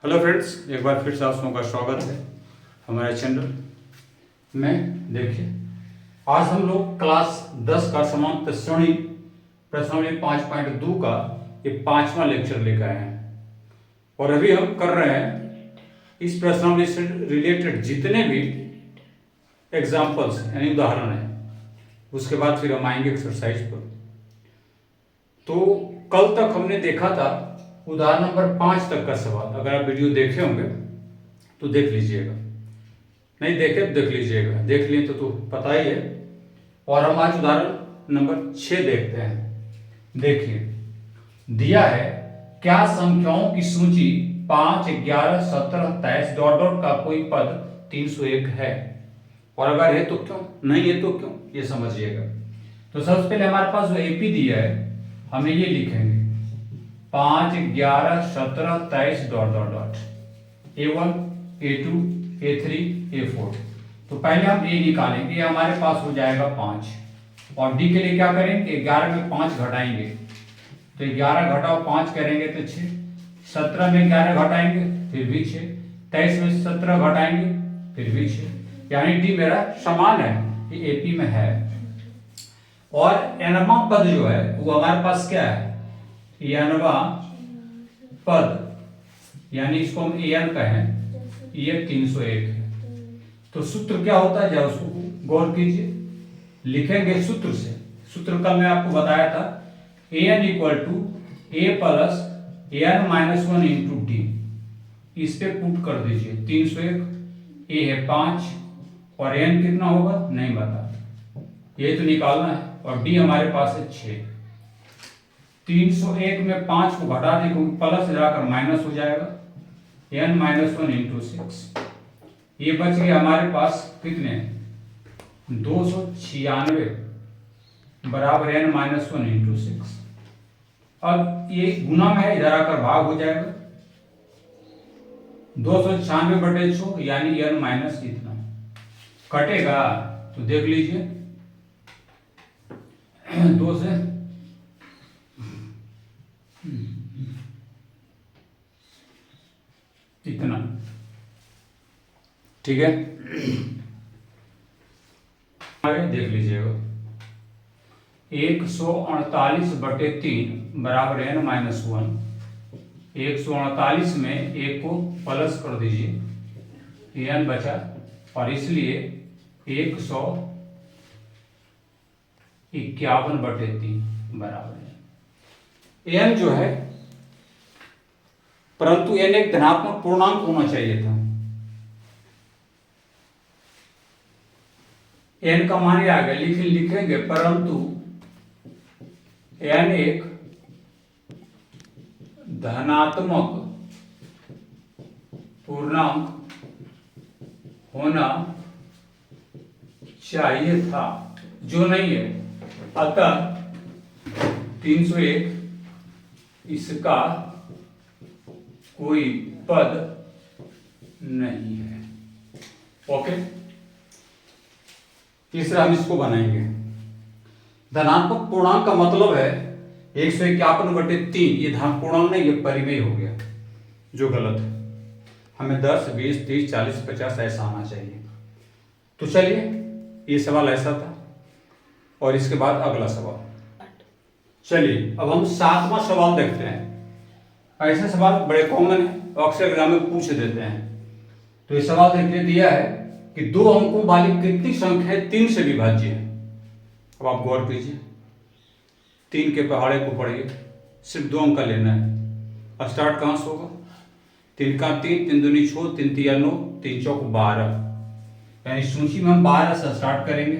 Hello friends, एक बार फिर से आप सबका स्वागत है हमारे चैनल में। देखिए, आज हम लोग क्लास 10 का समांतर श्रेणी प्रश्नावली 5.2 का ये 5वां लेक्चर लेकर आए हैं और अभी हम कर रहे हैं इस प्रश्नावली से रिलेटेड जितने भी एग्जाम्पल्स यानी उदाहरण हैं, उसके बाद फिर हम आएंगे एक्सरसाइज पर। तो कल तक हमने देखा था उदाहरण नंबर 5 तक का सवाल। अगर आप वीडियो देखे होंगे तो देख लीजिएगा, नहीं देखे तो देख लीजिएगा, देख लिए तो पता ही है। और हम आज उदाहरण नंबर 6 देखते हैं। देखिए, दिया है क्या संख्याओं की सूची 5, 11, 17, 23 डॉट डॉट का कोई पद 301 है, और अगर है तो क्यों, नहीं है तो क्यों, ये समझिएगा। तो सबसे पहले हमारे पास जो एपी दिया है हमें ये लिखेंगे 5, 11, 17, 23 dot dot dot A1, A2, A3, A4। तो पहले हम ए निकालेंगे, हमारे पास हो जाएगा 5, और डी के लिए क्या करेंगे 11 में 5 घटाएंगे तो 11 घटाओ 5 करेंगे तो 6, 17 में 11 घटाएंगे फिर भी 6, 23 में 17 घटाएंगे फिर भी 6, यानी डी मेरा समान है, ये एपी में है। और एनवा पद जो है वो हमारे पास क्या है, एनवा पद यानी इसको हम एन कहें, ये 301 है। तो सूत्र क्या होता है, जब उसको गौर कीजिए, लिखेंगे सूत्र से। सूत्र का मैं आपको बताया था, an equal to a plus n minus 1 into d. इस पे पुट कर दीजिए 301, ए है 5 और एन कितना होगा नहीं बता, ये तो निकालना है, और डी हमारे पास है 6। 301 में 5 को घटा दें क्योंकि प्लस जाकर माइनस हो जाएगा, n माइनस 1 इंटू 6। ये बच गया हमारे पास कितने 296 बराबर n माइनस 1 इंटू 6। अब ये गुना में है, इधर आकर भाग हो जाएगा 296 बटे 6 यानी n माइनस इतना कटेगा। तो देख लीजिए 2 से इतना, ठीक है। आगे देख लीजिएगा 148 बटे 3 बराबर n माइनस 1। 148 में एक को प्लस कर दीजिए, n बचा, और इसलिए 151 बटे 3 बराबर है n जो है, परंतु n एक धनात्मक पूर्णांक होना चाहिए था। n का मान आ गया, लिखेंगे परंतु n एक धनात्मक पूर्णांक होना चाहिए था, जो नहीं है। अतः 301 इसका कोई पद नहीं है। ओके, तीसरा हम इसको बनाएंगे। धनात्मक पूर्णांक का मतलब है 151 बटे 3, ये धन पूर्णांक नहीं, ये परिमेय हो गया, जो गलत है। हमें 10, 20, 30, 40, 50 ऐसा आना चाहिए। तो चलिए, ये सवाल ऐसा था, और इसके बाद अगला सवाल। चलिए अब हम 7वां सवाल देखते हैं। ऐसे सवाल बड़े कॉमन है, अक्सर एग्जाम में पूछ देते हैं। तो ये सवाल देखिए, दिया है कि 2 अंकों वाली कितनी संख्या 3 से विभाज्य है। अब आप गौर कीजिए, 3 के पहाड़े को पढ़िए, सिर्फ 2 अंक का लेना है। अब स्टार्ट कहाँ से होगा, 3 का 3, 3 दूनी 6, 3 तिया 9, 3 चौक 12, यानी सूची में हम 12 से स्टार्ट करेंगे।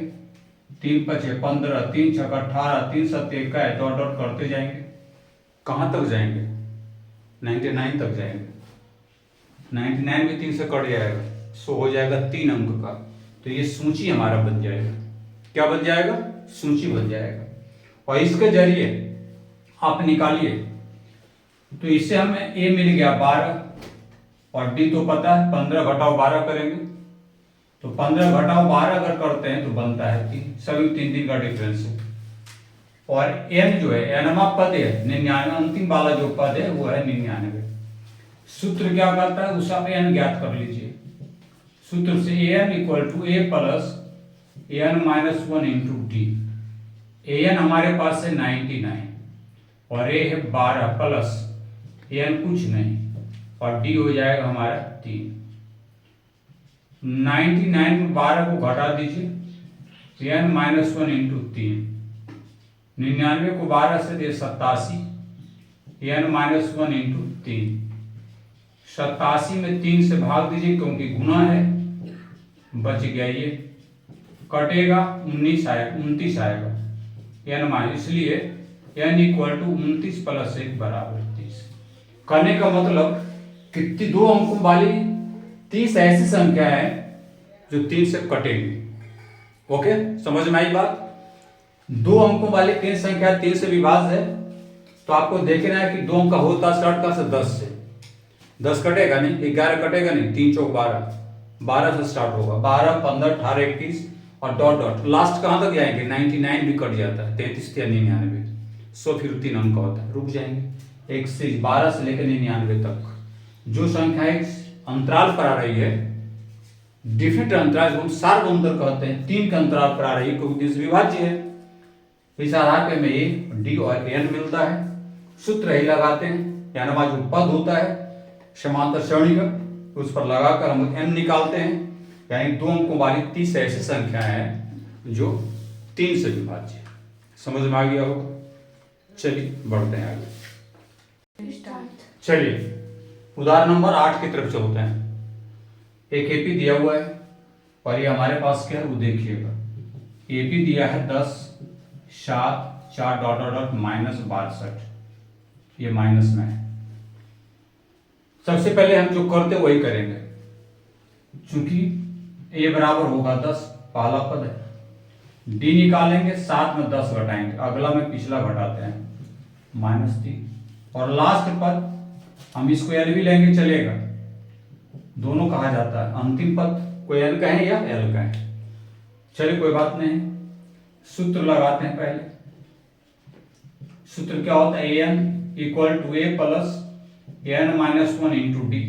3 पचे 15, 3 छक 18, 3 सत्ते 21, डॉट डॉट करते जाएंगे। कहाँ तक जाएंगे 99 तक जाएंगे। 99 में 3 से कट जाएगा, सो हो जाएगा 3 अंक का। तो ये सूची हमारा बन जाएगा। क्या बन जाएगा, सूची बन जाएगा। और इसके जरिए आप निकालिए, तो इससे हमें ए मिल गया 12, और डी तो पता है 15 घटाओ 12 करेंगे, तो 15 घटाओ 12 अगर करते हैं तो बनता है 3, सभी 3 का डिफरेंस है। और n जो है एनवा पद है 99, अंतिम वाला जो पद है वो है 99। सूत्र क्या करता है, उसका एन ज्ञात कर लीजिए। सूत्र से n equal to a plus n minus one into d. N हमारे पास है 99 और ए है 12 प्लस एन कुछ नहीं और डी हो जाएगा हमारा 3। 99 में 12 को घटा दीजिए, एन माइनस वन इंटू 3। 99 को 12 से दे 87, एन माइनस वन इंटू 3। 87 में 3 से भाग दीजिए क्योंकि गुना है, बच गया ये, कटेगा 29 आएगा एन माइनस, इसलिए एन इक्वल टू 29 प्लस 1 बराबर 30। कहने का मतलब कितनी 2 अंकों वाली 30 ऐसी संख्या है जो 3 से कटेगी। ओके, समझ में आई बात। 2 अंकों वाली 3 संख्या 3 से विभाज्य है, तो आपको देखना है कि 2 अंक का होता स्टार्ट कहां से, 10 से। 10 कटेगा नहीं, 11 कटेगा नहीं, 3 चौक 12, 12 से स्टार्ट होगा, 12, 15, 18, 21 और डॉट डॉट लास्ट कहां तक जाएंगे, 99 भी कट जाता है, 33 या 99, 100 फिर 3 अंक का होता है, रुक जाएंगे। 1 से 12 से लेकर 99 तक जो संख्या अंतराल पर आ रही है, डिफरेंट अंतराल हम सार्वभौमतल कहते हैं, 3 के अंतराल पर आ रही है क्योंकि इस विभाज्य है। इस आधार पे हमें ए, डी और एन मिलता है। सूत्र ही लगाते हैं, यानी हमारा जो पद होता है समांतर श्रेणी का, उस पर लगाकर हम एन निकालते हैं, यानी 2 अंकों वाली 30 ऐसी संख्या है जो 3 से विभाज्य है। समझ में आ गया होगा। चलिए बढ़ते हैं आगे। चलिए उदाहरण नंबर 8 की तरफ चलते हैं। एक एपी दिया हुआ है और ये हमारे पास क्या है वो देखिएगा। एपी दिया है 10, 7, 4 डॉट डॉट डॉट माइनस 62, ये माइनस में है। सबसे पहले हम जो करते वही करेंगे, चूंकि ए बराबर होगा 10, पहला पद है, डी निकालेंगे, 7 में 10 घटाएंगे, अगला में पिछला घटाते हैं, -3, और लास्ट पद हम इसको एल भी लेंगे चलेगा, दोनों कहा जाता है। अंतिम पद कोई एल का है या एल का है, चलिए कोई बात नहीं। सूत्र लगाते हैं पहले। सूत्र क्या होता है, n equal to a plus n minus one into d.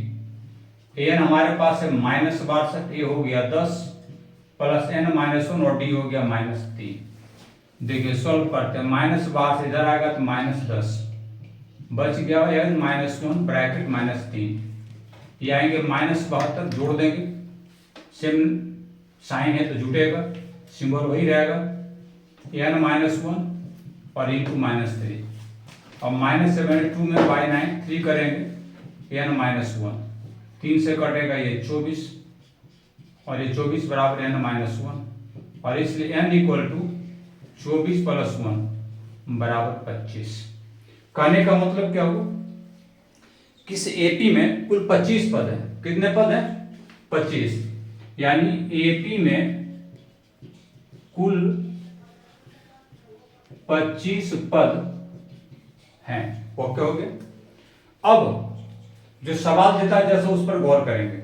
N हमारे पास है -62, ए हो गया 10 प्लस एन माइनस वन और डी हो गया -3। देखिए सॉल्व करते हैं, -12 से इधर आएगा तो -10, बच गया एन माइनस वन ब्रैकेट -3, ये आएंगे -72, जोड़ देंगे, सेम साइन है तो जुटेगा, सिंबल वही रहेगा, एन माइनस वन और इंटू -3, और -72 में बाई 9 3 करेंगे, एन माइनस वन, 3 से कटेगा ये 24 और ये 24 बराबर एन माइनस वन, और इसलिए एन इक्वल टू 24 प्लस 1 बराबर 25। कहने का मतलब क्या हुआ, किस एपी में कुल 25 पद है। कितने पद हैं, 25, यानी एपी में कुल 25 पद हैं। ओके हो गया। अब जो सवाल देता है जैसे उस पर गौर करेंगे।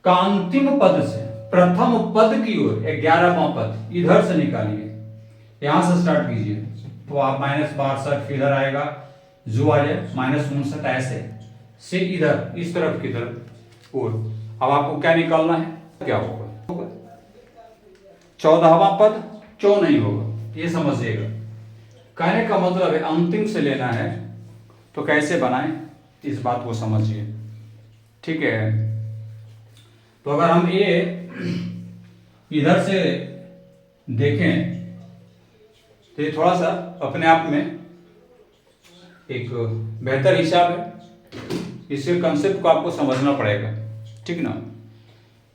का अंतिम पद से प्रथम पद की ओर 11वां पद इधर से निकालिए, यहां से स्टार्ट कीजिए, तो आप -62 फिर इधर आएगा, जो आ जाए -59, ऐसे से इधर इस तरफ की तरफ। और अब आपको क्या निकालना है, क्या होगा, 14वां पद क्यों नहीं होगा, ये समझिएगा। कहने का मतलब है अंतिम से लेना है तो कैसे बनाएं, इस बात को समझिए, ठीक है। तो अगर हम ये इधर से देखें तो ये थोड़ा सा अपने आप में एक बेहतर हिसाब है, इसके कंसेप्ट को आपको समझना पड़ेगा, ठीक ना।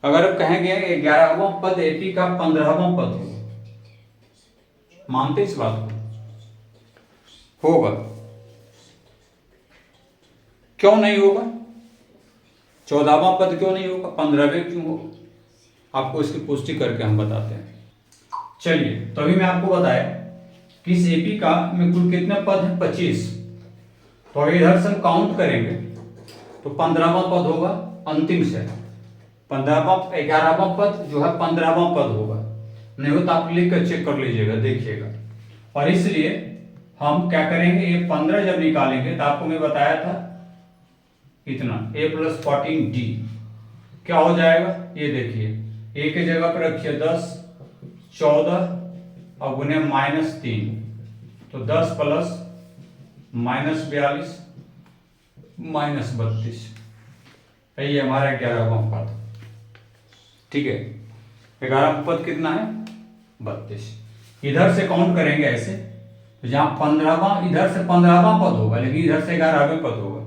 अगर आप कहेंगे 11वां पद एपी का 15वां पद होगा, मानते इस बात को, होगा, क्यों नहीं होगा, 14वां पद क्यों नहीं होगा, 15वें क्यों होगा, आपको इसकी पुष्टि करके हम बताते हैं। चलिए तो अभी मैं आपको बताया कि इस एपी का में कुल कितने पद हैं, 25। तो अगर इधर से हम काउंट करेंगे तो 15वां पद होगा अंतिम से, 11वां पद जो है 15वां पद होगा, नहीं हो तो आप लिख कर चेक कर लीजिएगा, देखिएगा। और इसलिए हम क्या करेंगे, ये 15 जब निकालेंगे तो आपको मैं बताया था इतना a प्लस 14d क्या हो जाएगा, ये देखिए a की जगह पर रखिए 10, 14 और गुने -3 तो 10 प्लस -42 -32, यही हमारा 11वां पद। ठीक है, 11वां पद कितना है 32। इधर से काउंट करेंगे ऐसे, तो जहां 15वां इधर से 15वां पद होगा लेकिन इधर से 11वां पद होगा,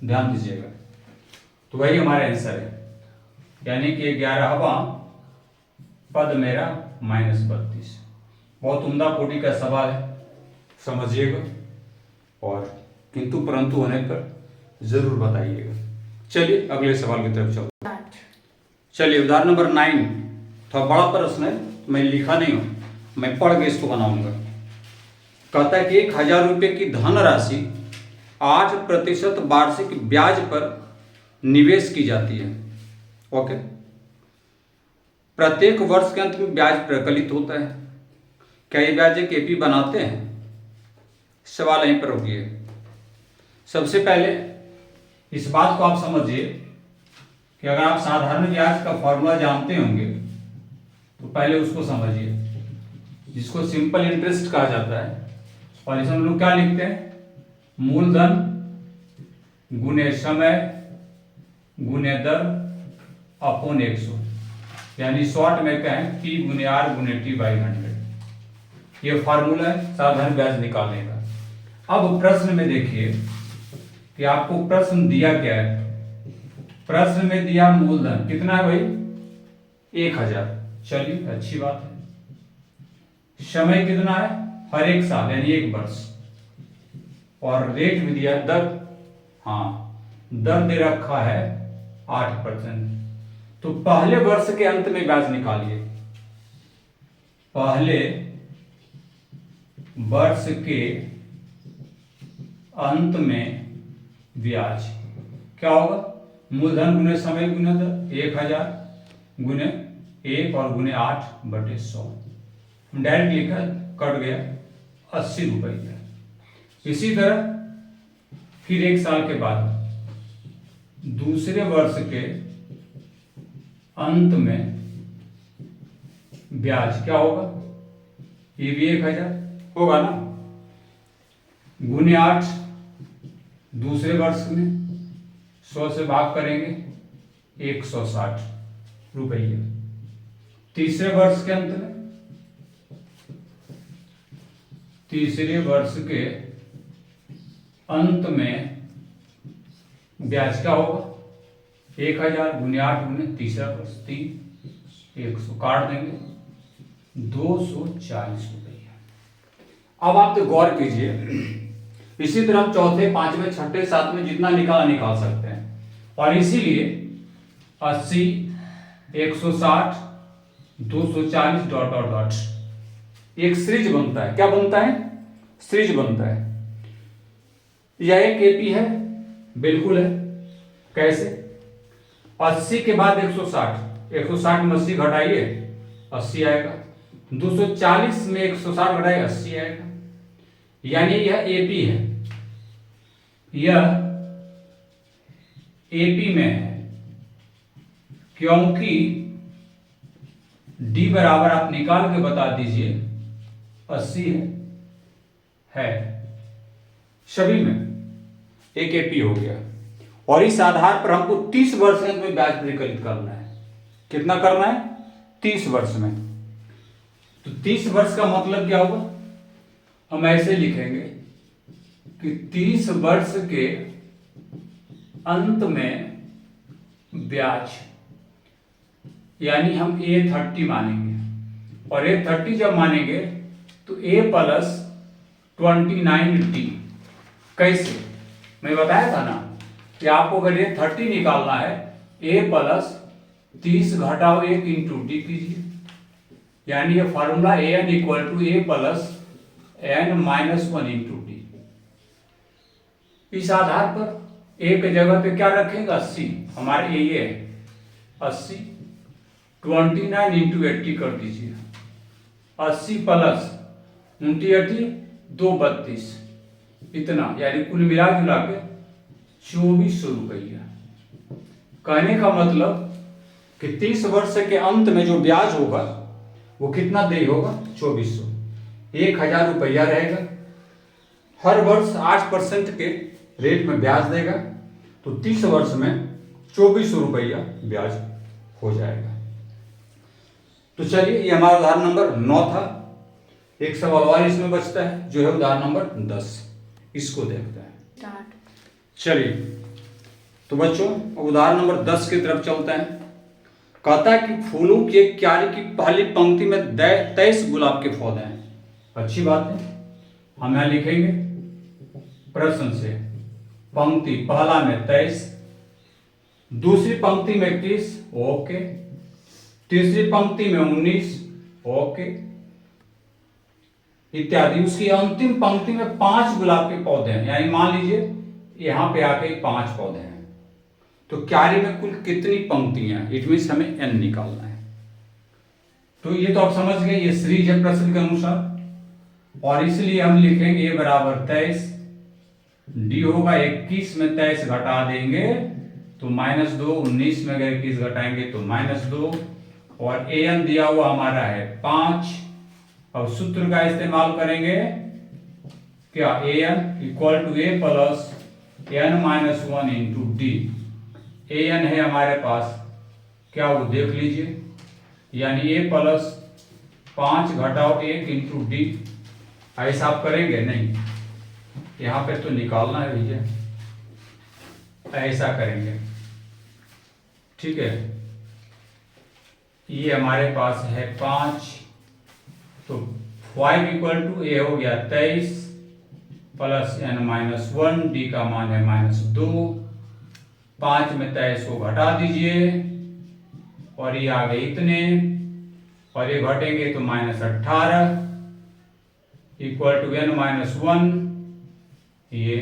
ध्यान दीजिएगा। तो वही हमारा आंसर है, यानी कि 11वां पद मेरा -32। बहुत उम्दा कोटि का सवाल है, समझिएगा और किंतु परंतु होने पर जरूर बताइएगा। चलिए अगले सवाल की तरफ चलते हैं। चलिए उदाहरण नंबर 9, थोड़ा बड़ा प्रश्न है, मैं लिखा नहीं हूं, मैं पढ़ के इसको बनाऊंगा। कहता है कि 1000 रुपये की धनराशि 8% वार्षिक ब्याज पर निवेश की जाती है। ओके, प्रत्येक वर्ष के अंत में ब्याज प्रकलित होता है। क्या ये ब्याज एक एपी बनाते हैं? सवाल यहीं पर रुकिए। सबसे पहले इस बात को आप समझिए कि अगर आप साधारण ब्याज का फॉर्मूला जानते होंगे तो पहले उसको समझिए, जिसको सिंपल इंटरेस्ट कहा जाता है। और इसमें हम लोग क्या लिखते हैं, मूलधन गुने समय गुने दर अपॉन 100, यानी शॉर्ट में कहें P गुने R गुने T/100। ये फार्मूला है साधारण ब्याज निकालने का। अब प्रश्न में देखिए कि आपको प्रश्न दिया क्या है। प्रश्न में दिया मूलधन कितना है भाई, 1000। चलिए अच्छी बात है। समय कितना है, हर एक साल यानी 1 वर्ष। और रेट भी दिया, दर, हाँ दर दे रखा है 8%। तो पहले वर्ष के अंत में ब्याज निकालिए। पहले वर्ष के अंत में ब्याज क्या होगा, मूलधन गुने समय गुने दर, 1000 गुने 1 और गुने 8/100। डायरेक्ट लिखा, कट गया 80 रुपये। इसी तरह फिर 1 साल के बाद दूसरे वर्ष के अंत में ब्याज क्या होगा, ये भी 1000 होगा ना, गुने 8 दूसरे वर्ष में 100 से भाग करेंगे 160 रुपये। तीसरे वर्ष के अंत में, तीसरे वर्ष के अंत में ब्याज क्या होगा, 1000 गुने 8 गुने तीसरा वर्ष 3, 100 काट देंगे 240 रुपये। अब आप तो गौर कीजिए, इसी तरह हम चौथे, पांचवें, छठे, सातवें जितना निकाल सकते हैं। और इसीलिए 80, 160, 240 डॉट डॉट डॉट एक सीरीज बनता है। क्या बनता है, सीरीज बनता है। यह एक एपी है, बिल्कुल है। कैसे, 80 के बाद 160, 160 में 80 घटाइए 80 आएगा, 240 में 160 घटाइए 80 आएगा। यानी यह एपी है, यह एपी में है, क्योंकि डी बराबर आप निकाल के बता दीजिए 80 है सभी में, एक एपी हो गया। और इस आधार पर हमको 30 वर्ष में ब्याज प्रकलित करना है। कितना करना है, 30 वर्ष में। तो 30 वर्ष का मतलब क्या होगा, हम ऐसे लिखेंगे कि 30 वर्ष के अंत में ब्याज, यानी हम A30 मानेंगे। और A30 जब मानेंगे तो A प्लस 29D। कैसे, मैं बताया था ना कि आपको अगर A30 निकालना है, A प्लस 30 घटाओ 1 इंटू डी कीजिए, यानी ये formula AN equal to A plus N-1 into d. इस आधार पर एक जगह पे क्या रखेंगे, 80, हमारे ये है 80, 29 इंटू 80 कर दीजिए, 80 प्लस 29 2 32, इतना, यानी कुल मिला जुला के 2400 रुपया। कहने का मतलब कि 30 वर्ष के अंत में जो ब्याज होगा वो कितना देय होगा? 2400। 1000 रुपया रहेगा, हर वर्ष 8% के रेट में ब्याज देगा, तो 30 वर्ष में 2400 रुपया ब्याज हो जाएगा। तो चलिए, ये हमारा उदाहरण नंबर 9 था। एक सवाल और इसमें बचता है जो है उदाहरण नंबर 10, इसको देखते हैं। चलिए तो बच्चों उदाहरण नंबर 10 की तरफ चलते हैं। कहता है कि फूलों की एक क्यारी की पहली पंक्ति में 23 गुलाब के पौधे हैं। अच्छी बात है, हम यहां लिखेंगे प्रश्न से पंक्ति पहला में 23, दूसरी पंक्ति में 21, ओके, तीसरी पंक्ति में 19, ओके, इत्यादि। उसकी अंतिम पंक्ति में 5 गुलाब के पौधे हैं, यानी मान लीजिए यहां पे आके 5 पौधे हैं, तो क्यारी में कुल कितनी पंक्तियां? इट मीन्स हमें n निकालना है। तो ये तो आप समझ गए, ये सीरीज है प्रश्न के अनुसार, और इसलिए हम लिखेंगे a बराबर 23, d होगा 21 में 23 घटा देंगे तो -2, 19 में अगर 21 घटाएंगे तो -2, और an दिया हुआ हमारा है 5। अब सूत्र का इस्तेमाल करेंगे, क्या? an equal to a plus n-1 into d. an है हमारे पास, क्या वो देख लीजिए, यानी a प्लस 5 घटाओ 1 इंटू डी। ऐसा आप करेंगे नहीं, यहां पे तो निकालना है भैया, ऐसा करेंगे, ठीक है। ये हमारे पास है 5, तो 5 इक्वल टू a हो गया 23 प्लस n-1, डी का मान है -2, 5 में 23 को घटा दीजिए और ये आ गए इतने, और ये घटेंगे तो -18 इक्वल टू n-1, ये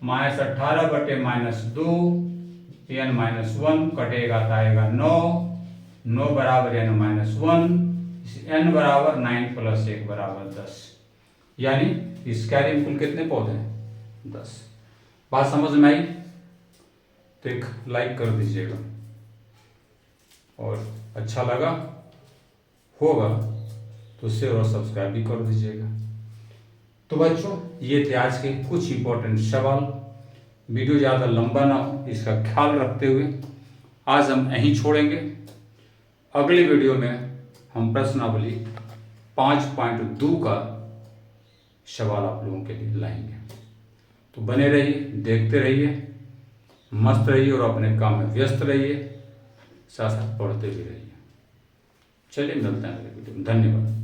-18 बटे -2, n-1 कटेगा तो आएगा 9, 9 बराबर n-1, n बराबर 9 प्लस 1 बराबर 10, यानी इस क्यारी में कुल कितने पौधे हैं? 10। बात समझ में आई? तो एक लाइक कर दीजिएगा, और अच्छा लगा होगा तो शेयर और सब्सक्राइब भी कर दीजिएगा। तो बच्चों ये थे आज के कुछ इंपॉर्टेंट सवाल। वीडियो ज़्यादा लंबा ना हो इसका ख्याल रखते हुए आज हम यहीं छोड़ेंगे। अगली वीडियो में हम प्रश्नावली 5.2 का सवाल आप लोगों के लिए लाएंगे। तो बने रहिए, देखते रहिए, मस्त रहिए और अपने काम में व्यस्त रहिए, साथ साथ पढ़ते भी रहिए। चलिए मिलते हैं अगले वीडियो में। धन्यवाद।